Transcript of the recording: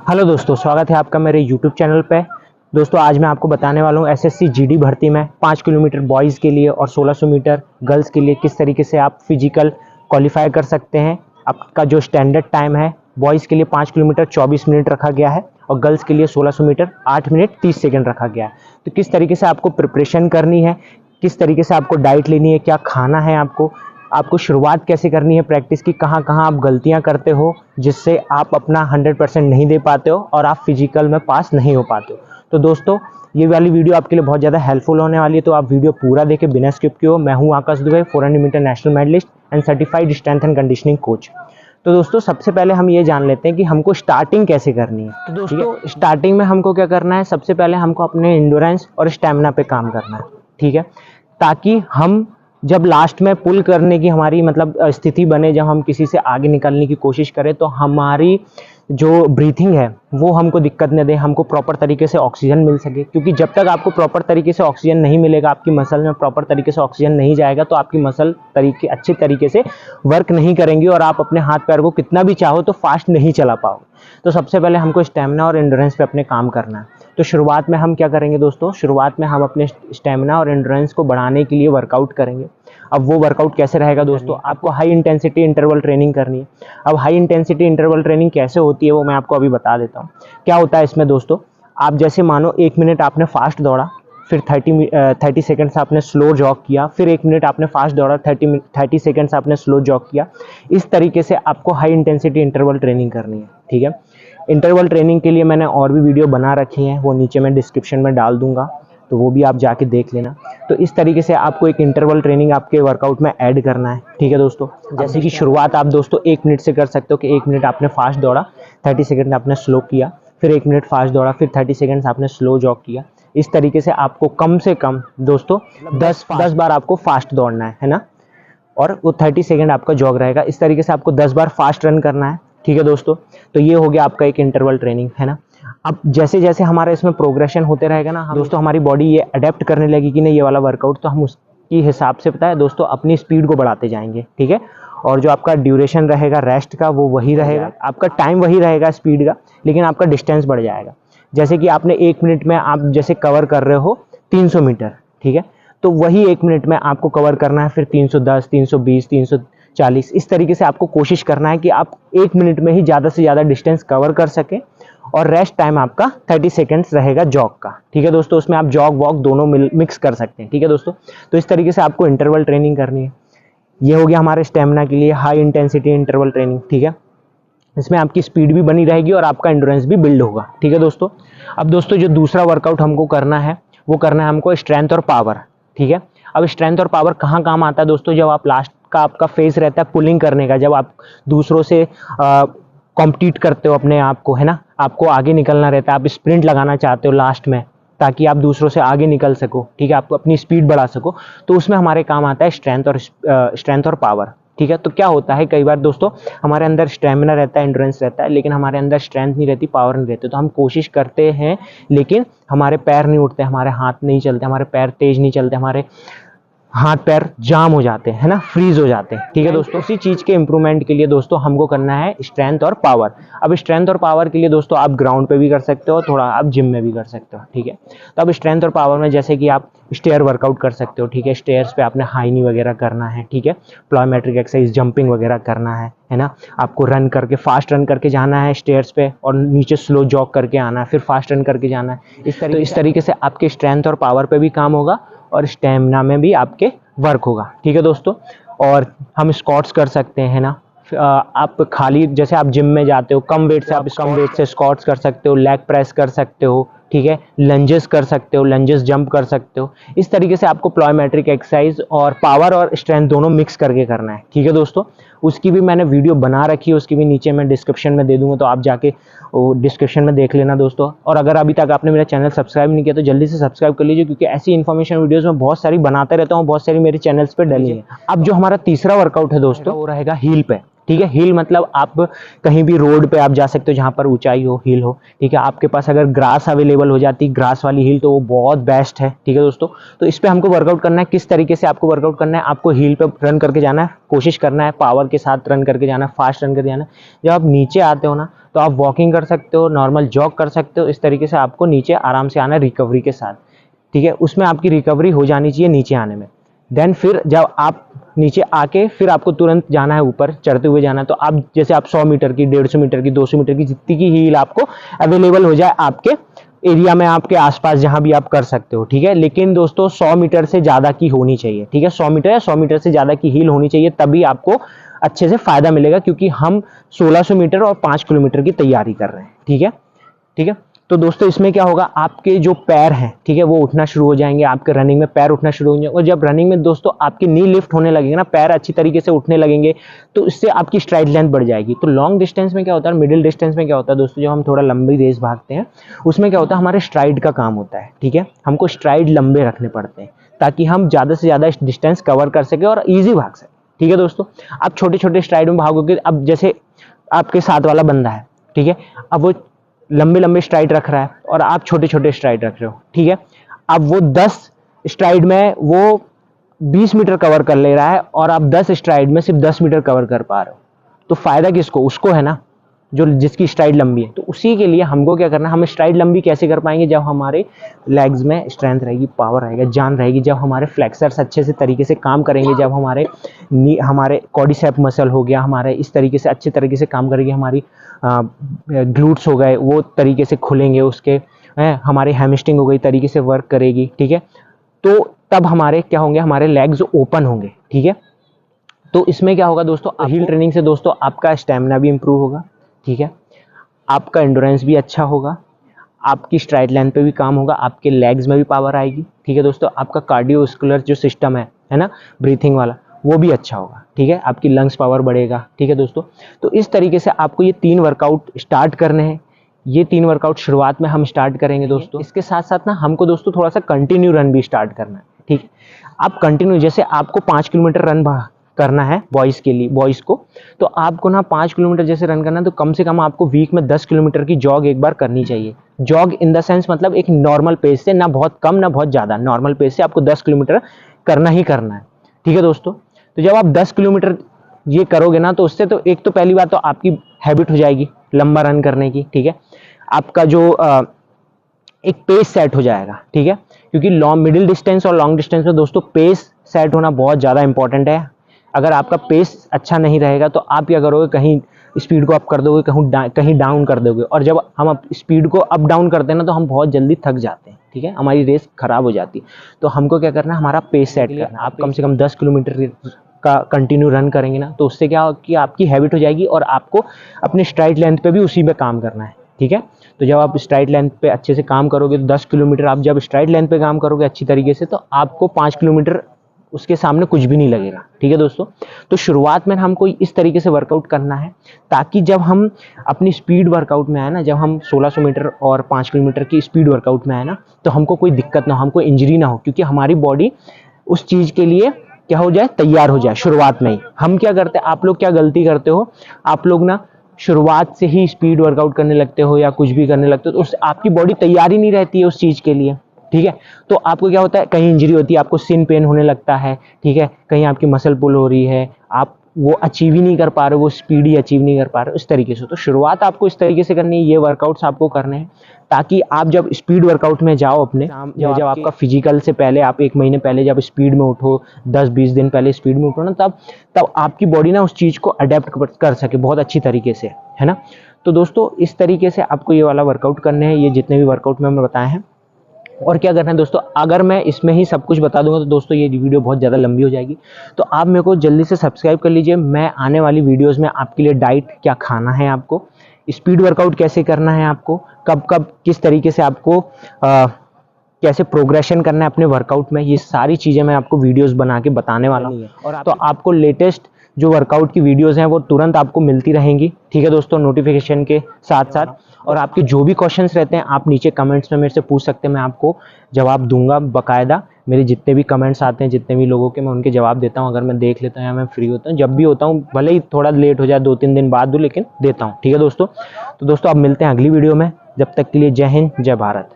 Hello दोस्तों, स्वागत है आपका मेरे YouTube चैनल पे। दोस्तों आज मैं आपको बताने वाला हूँ एसएससी जीडी भर्ती में 5 किलोमीटर बॉयज़ के लिए और 1600 मीटर गर्ल्स के लिए किस तरीके से आप फिजिकल क्वालिफाई कर सकते हैं। आपका जो स्टैंडर्ड टाइम है बॉयज़ के लिए 5 किलोमीटर 24 मिनट रखा गया है और गर्ल्स के लिए 1600 मीटर 8 मिनट 30 सेकेंड रखा गया है। तो किस तरीके से आपको प्रिपरेशन करनी है, किस तरीके से आपको डाइट लेनी है, क्या खाना है, आपको शुरुआत कैसे करनी है प्रैक्टिस की, कहाँ कहाँ आप गलतियाँ करते हो जिससे आप अपना 100% नहीं दे पाते हो और आप फिजिकल में पास नहीं हो पाते हो। तो दोस्तों ये वाली वीडियो आपके लिए बहुत ज़्यादा हेल्पफुल होने वाली है, तो आप वीडियो पूरा देखें बिना स्किप किए हो। मैं हूँ Akash Dubey, 400 meter national medalist and certified strength and conditioning coach. तो दोस्तों सबसे पहले हम ये जान लेते हैं कि हमको स्टार्टिंग कैसे करनी है। तो दोस्तों स्टार्टिंग में हमको क्या करना है, सबसे पहले हमको अपने इंड्योरेंस और स्टेमिना पे काम करना है, ठीक है, ताकि हम जब लास्ट में पुल करने की हमारी स्थिति बने, जब हम किसी से आगे निकलने की कोशिश करें तो हमारी जो ब्रीथिंग है वो हमको दिक्कत न दे, हमको प्रॉपर तरीके से ऑक्सीजन मिल सके। क्योंकि जब तक आपको प्रॉपर तरीके से ऑक्सीजन नहीं मिलेगा, आपकी मसल में प्रॉपर तरीके से ऑक्सीजन नहीं जाएगा, तो आपकी मसल अच्छे तरीके से वर्क नहीं करेंगी और आप अपने हाथ पैर को कितना भी चाहो तो फास्ट नहीं चला पाओगे। तो सबसे पहले हमको स्टेमिना और एंड्योरेंस पे अपने काम करना है। तो शुरुआत में हम क्या करेंगे दोस्तों, शुरुआत में हम अपने स्टेमिना और एंड्योरेंस को बढ़ाने के लिए वर्कआउट करेंगे। अब वो वर्कआउट कैसे रहेगा दोस्तों, आपको हाई इंटेंसिटी इंटरवल ट्रेनिंग करनी है। अब हाई इंटेंसिटी इंटरवल ट्रेनिंग कैसे होती है वो मैं आपको अभी बता देता हूँ। क्या होता है इसमें दोस्तों, आप जैसे मानो 1 मिनट आपने फास्ट दौड़ा, फिर 30 सेकंड्स आपने स्लो जॉग किया, फिर 1 मिनट आपने फास्ट दौड़ा, 30 सेकंड्स आपने स्लो जॉग किया। इस तरीके से आपको हाई इंटेंसिटी इंटरवल ट्रेनिंग करनी है, ठीक है। इंटरवल ट्रेनिंग के लिए मैंने और भी वीडियो बना रखी हैं, वो नीचे मैं डिस्क्रिप्शन में डाल दूंगा, तो वो भी आप जाके देख लेना। तो इस तरीके से आपको एक इंटरवल ट्रेनिंग आपके वर्कआउट में ऐड करना है, ठीक है दोस्तों। जैसे कि शुरुआत आप दोस्तों 1 मिनट से कर सकते हो कि 1 मिनट आपने फास्ट दौड़ा, 30 सेकंड आपने स्लो किया, फिर 1 मिनट फास्ट दौड़ा, फिर 30 सेकंड्स आपने स्लो जॉग किया। इस तरीके से आपको कम से कम दोस्तों 10 बार आपको फास्ट दौड़ना है ना, और वो 30 सेकंड आपका जॉग रहेगा। इस तरीके से आपको 10 बार फास्ट रन करना है, ठीक है दोस्तों। तो ये हो गया आपका एक इंटरवल ट्रेनिंग, है ना। अब जैसे जैसे हमारा इसमें प्रोग्रेशन होते रहेगा ना दोस्तों, हमारी बॉडी ये अडेप्ट करने लगेगी कि नहीं ये वाला वर्कआउट, तो हम उसकी हिसाब से पता है दोस्तों अपनी स्पीड को बढ़ाते जाएंगे, ठीक है। और जो आपका ड्यूरेशन रहेगा रेस्ट का वो वही रहेगा, आपका टाइम वही रहेगा स्पीड का, लेकिन आपका डिस्टेंस बढ़ जाएगा। जैसे कि आपने 1 मिनट में आप जैसे कवर कर रहे हो 300 मीटर, ठीक है, तो वही 1 मिनट में आपको कवर करना है फिर 310, 320, 340। इस तरीके से आपको कोशिश करना है कि आप 1 मिनट में ही ज़्यादा से ज़्यादा डिस्टेंस कवर कर सकें, और रेस्ट टाइम आपका 30 सेकंड्स रहेगा जॉग का, ठीक है दोस्तों। उसमें आप जॉग वॉक दोनों मिक्स कर सकते हैं, ठीक है दोस्तों। तो इस तरीके से आपको इंटरवल ट्रेनिंग करनी है। ये हो गया हमारे स्टेमिना के लिए हाई इंटेंसिटी इंटरवल ट्रेनिंग, ठीक है। इसमें आपकी स्पीड भी बनी रहेगी और आपका एंड्योरेंस भी बिल्ड होगा, ठीक है दोस्तों। अब दोस्तों जो दूसरा वर्कआउट हमको करना है वो करना है हमको स्ट्रेंथ और पावर, ठीक है। अब स्ट्रेंथ और पावर कहाँ काम आता है दोस्तों, जब आप लास्ट का आपका फेज रहता है पुलिंग करने का, जब आप दूसरों से कॉम्पीट करते हो अपने आप को, है ना, आपको आगे निकलना रहता है, आप स्प्रिंट लगाना चाहते हो लास्ट में ताकि आप दूसरों से आगे निकल सको, ठीक है, आप अपनी स्पीड बढ़ा सको। तो उसमें हमारे काम आता है स्ट्रेंथ और पावर, ठीक है। तो क्या होता है कई बार दोस्तों हमारे अंदर स्टेमिना रहता है, एंड्योरेंस रहता है, लेकिन हमारे अंदर स्ट्रेंथ नहीं रहती, पावर नहीं रहती। तो हम कोशिश करते हैं लेकिन हमारे पैर नहीं उठते, हमारे हाथ नहीं चलते, हमारे पैर तेज नहीं चलते, हमारे हाथ पैर जाम हो जाते हैं, है ना, फ्रीज हो जाते हैं, ठीक है दोस्तों। इसी चीज़ के इंप्रूवमेंट के लिए दोस्तों हमको करना है स्ट्रेंथ और पावर। अब स्ट्रेंथ और पावर के लिए दोस्तों आप ग्राउंड पे भी कर सकते हो, थोड़ा आप जिम में भी कर सकते हो, ठीक है। तो अब स्ट्रेंथ और पावर में जैसे कि आप स्टेयर वर्कआउट कर सकते हो, ठीक है। स्टेयर्स पे आपने हाई नी वगैरह करना है, ठीक है, प्लयोमेट्रिक एक्सरसाइज जंपिंग वगैरह करना है ना। आपको रन करके फास्ट रन करके जाना है स्टेयर्स पे और नीचे स्लो जॉग करके आना है, फिर फास्ट रन करके जाना है। इस तरीके से आपके स्ट्रेंथ और पावर पे भी काम होगा और स्टेमिना में भी आपके वर्क होगा, ठीक है दोस्तों। और हम स्क्वाट्स कर सकते हैं ना, आप खाली जैसे आप जिम में जाते हो कम वेट से, आप कम वेट से स्क्वाट्स कर सकते हो, लेग प्रेस कर सकते हो, ठीक है, लंजेस कर सकते हो, लंजेस जंप कर सकते हो। इस तरीके से आपको प्लयोमेट्रिक एक्सरसाइज और पावर और स्ट्रेंथ दोनों मिक्स करके करना है, ठीक है दोस्तों। उसकी भी मैंने वीडियो बना रखी है, उसकी भी नीचे मैं डिस्क्रिप्शन में दे दूंगा, तो आप जाके वो डिस्क्रिप्शन में देख लेना दोस्तों। और अगर अभी तक आपने मेरा चैनल सब्सक्राइब नहीं किया तो जल्दी से सब्सक्राइब कर लीजिए, क्योंकि ऐसी इन्फॉर्मेशन वीडियोस में बहुत सारी बनाते रहता हूँ, बहुत सारी मेरे चैनल्स पे डली है। अब जो हमारा तीसरा वर्कआउट है दोस्तों वो रहेगा हील पे, ठीक है। हिल मतलब आप कहीं भी रोड पे आप जा सकते हो जहाँ पर ऊंचाई हो, हिल हो, ठीक है। आपके पास अगर ग्रास अवेलेबल हो जाती, ग्रास वाली हिल, तो वो बहुत बेस्ट है, ठीक है दोस्तों। तो इस पे हमको वर्कआउट करना है। किस तरीके से आपको वर्कआउट करना है, आपको हिल पे रन करके जाना है, कोशिश करना है पावर के साथ रन करके जाना है, फास्ट रन करके जाना है। जब आप नीचे आते हो ना तो आप वॉकिंग कर सकते हो, नॉर्मल जॉग कर सकते हो। इस तरीके से आपको नीचे आराम से आना है रिकवरी के साथ, ठीक है। उसमें आपकी रिकवरी हो जानी चाहिए नीचे आने में। देन फिर जब आप नीचे आके फिर आपको तुरंत जाना है ऊपर, चढ़ते हुए जाना है। तो आप जैसे आप 100 मीटर की, 150 मीटर की, 200 मीटर की, जितनी की हील आपको अवेलेबल हो जाए आपके एरिया में, आपके आसपास जहां भी आप कर सकते हो, ठीक है। लेकिन दोस्तों 100 मीटर से ज्यादा की होनी चाहिए, ठीक है। 100 मीटर या 100 मीटर से ज्यादा की हील होनी चाहिए, तभी आपको अच्छे से फायदा मिलेगा, क्योंकि हम 1600 मीटर और 5 किलोमीटर की तैयारी कर रहे हैं, ठीक है, ठीक है। तो दोस्तों इसमें क्या होगा, आपके जो पैर हैं, ठीक है, वो उठना शुरू हो जाएंगे, आपके रनिंग में पैर उठना शुरू हो जाएंगे। और जब रनिंग में दोस्तों आपकी नी लिफ्ट होने लगेगी ना, पैर अच्छी तरीके से उठने लगेंगे, तो इससे आपकी स्ट्राइड लेंथ बढ़ जाएगी। तो लॉन्ग डिस्टेंस में क्या होता है, मिडिल डिस्टेंस में क्या होता है दोस्तों, जब हम थोड़ा लंबी रेस भागते हैं उसमें क्या होता है, हमारे स्ट्राइड का काम होता है, ठीक है। हमको स्ट्राइड लंबे रखने पड़ते हैं ताकि हम ज़्यादा से ज़्यादा डिस्टेंस कवर कर सके और ईजी भाग सके, ठीक है दोस्तों। आप छोटे छोटे स्ट्राइड में भागोगे, अब जैसे आपके साथ वाला बंदा है, ठीक है, अब वो लंबे लंबे स्ट्राइड रख रहा है और आप छोटे छोटे स्ट्राइड रख रहे हो, ठीक है। अब वो 10 स्ट्राइड में वो 20 मीटर कवर कर ले रहा है और आप 10 स्ट्राइड में सिर्फ 10 मीटर कवर कर पा रहे हो, तो फायदा किसको, उसको है ना, जो जिसकी स्ट्राइड लंबी है। तो उसी के लिए हमको क्या करना है, हम स्ट्राइड लंबी कैसे कर पाएंगे, जब हमारे लेग्स में स्ट्रेंथ रहेगी, पावर रहेगा, जान रहेगी, जब हमारे फ्लेक्सर्स अच्छे से तरीके से काम करेंगे, जब हमारे कॉर्डिसेप मसल हो गया हमारे इस तरीके से अच्छे तरीके से काम करेगी, हमारी ग्लूट्स हो गए वो तरीके से खुलेंगे, उसके हमारे हैमस्ट्रिंग हो गई तरीके से वर्क करेगी, ठीक है। तो तब हमारे क्या होंगे, हमारे लेग्स ओपन होंगे, ठीक है। तो इसमें क्या होगा दोस्तों, हील ट्रेनिंग से दोस्तों आपका स्टेमिना भी इंप्रूव होगा, ठीक है, आपका एंडोरेंस भी अच्छा होगा, आपकी स्ट्राइड लेंथ पे भी काम होगा, आपके लेग्स में भी पावर आएगी, ठीक है दोस्तों। आपका कार्डियोवास्कुलर जो सिस्टम है ना, ब्रीथिंग वाला, वो भी अच्छा होगा, ठीक है। आपकी लंग्स पावर बढ़ेगा, ठीक है दोस्तों। तो इस तरीके से आपको ये 3 वर्कआउट स्टार्ट करने हैं। ये 3 वर्कआउट शुरुआत में हम स्टार्ट करेंगे दोस्तों। इसके साथ साथ ना हमको दोस्तों थोड़ा सा कंटिन्यू रन भी स्टार्ट करना है, ठीक है। आप कंटिन्यू, जैसे आपको 5 किलोमीटर रन करना है बॉयज़ के लिए, बॉयज़ को, तो आपको ना 5 किलोमीटर जैसे रन करना है, तो कम से कम आपको वीक में 10 किलोमीटर की जॉग एक बार करनी चाहिए। जॉग इन द सेंस मतलब एक नॉर्मल पेस से, ना बहुत कम ना बहुत ज़्यादा, नॉर्मल पेस से आपको 10 किलोमीटर करना ही करना है, ठीक है दोस्तों। तो जब आप 10 किलोमीटर ये करोगे ना, तो उससे तो एक तो पहली बात तो आपकी हैबिट हो जाएगी लंबा रन करने की, ठीक है। आपका जो एक पेस सेट हो जाएगा, ठीक है, क्योंकि मिडिल डिस्टेंस और लॉन्ग डिस्टेंस में दोस्तों पेस सेट होना बहुत ज़्यादा इंपॉर्टेंट है। अगर आपका पेस अच्छा नहीं रहेगा तो आप क्या करोगे, कहीं स्पीड को अप कर दोगे, कहीं डाउन कर दोगे। और जब हम स्पीड को अप डाउन करते हैं ना, तो हम बहुत जल्दी थक जाते हैं, ठीक है, हमारी रेस खराब हो जाती है। तो हमको क्या करना है, हमारा पेस सेट करना है। आप कम से कम 10 किलोमीटर का कंटिन्यू रन करेंगे ना, तो उससे क्या हो कि आपकी हैबिट हो जाएगी और आपको अपने स्ट्राइड लेंथ पे भी उसी पे काम करना है, ठीक है। तो जब आप स्ट्राइड लेंथ पे अच्छे से काम करोगे, तो 10 किलोमीटर आप जब स्ट्राइड लेंथ पे काम करोगे अच्छी तरीके से, तो आपको 5 किलोमीटर उसके सामने कुछ भी नहीं लगेगा, ठीक है दोस्तों। तो शुरुआत में हमको इस तरीके से वर्कआउट करना है, ताकि जब हम अपनी स्पीड वर्कआउट में आए ना, जब हम 1600 मीटर और 5 किलोमीटर की स्पीड वर्कआउट में आए ना, तो हमको कोई दिक्कत ना हो, हमको इंजरी ना हो, क्योंकि हमारी बॉडी उस चीज़ के लिए क्या हो जाए, तैयार हो जाए शुरुआत में ही। हम क्या करते हैं, आप लोग क्या गलती करते हो, आप लोग ना शुरुआत से ही स्पीड वर्कआउट करने लगते हो या कुछ भी करने लगते हो, तो उस आपकी बॉडी तैयार ही नहीं रहती है उस चीज़ के लिए, ठीक है। तो आपको क्या होता है, कहीं इंजरी होती है, आपको सिन पेन होने लगता है, ठीक है, कहीं आपकी मसल पुल हो रही है, आप वो अचीव ही नहीं कर पा रहे हो, वो स्पीड ही अचीव नहीं कर पा रहे हो, इस तरीके से। तो शुरुआत आपको इस तरीके से करनी है, ये वर्कआउट्स आपको करने हैं, ताकि आप जब स्पीड वर्कआउट में जाओ अपने, जब आपका फिजिकल से पहले, आप 1 महीने पहले जब स्पीड में उठो, 10-20 दिन पहले स्पीड में उठो ना, तब आपकी बॉडी ना उस चीज़ को अडेप्ट कर सके बहुत अच्छी तरीके से, है ना। तो दोस्तों इस तरीके से आपको ये वाला वर्कआउट करने हैं, ये जितने भी वर्कआउट में हमने बताए हैं। और क्या करना है दोस्तों, अगर मैं इसमें ही सब कुछ बता दूंगा तो दोस्तों ये वीडियो बहुत ज़्यादा लंबी हो जाएगी। तो आप मेरे को जल्दी से सब्सक्राइब कर लीजिए। मैं आने वाली वीडियोस में आपके लिए डाइट क्या खाना है, आपको स्पीड वर्कआउट कैसे करना है, आपको कब कब किस तरीके से आपको कैसे प्रोग्रेशन करना है अपने वर्कआउट में, ये सारी चीज़ें मैं आपको वीडियोस बना के बताने वाला हूँ। और तो आपको लेटेस्ट जो वर्कआउट की वीडियोस हैं वो तुरंत आपको मिलती रहेंगी, ठीक है दोस्तों, नोटिफिकेशन के साथ साथ। और आपके जो भी क्वेश्चंस रहते हैं आप नीचे कमेंट्स में मेरे से पूछ सकते हैं, मैं आपको जवाब दूंगा बाकायदा। मेरे जितने भी कमेंट्स आते हैं, जितने भी लोगों के, मैं उनके जवाब देता हूं। अगर मैं देख लेता हूं या मैं फ्री होता हूं, जब भी होता हूं, भले ही थोड़ा लेट हो जाए, 2-3 दिन बाद दूं, लेकिन देता हूं, ठीक है दोस्तों। तो दोस्तों अब मिलते हैं अगली वीडियो में, जब तक के लिए जय हिंद, जय भारत।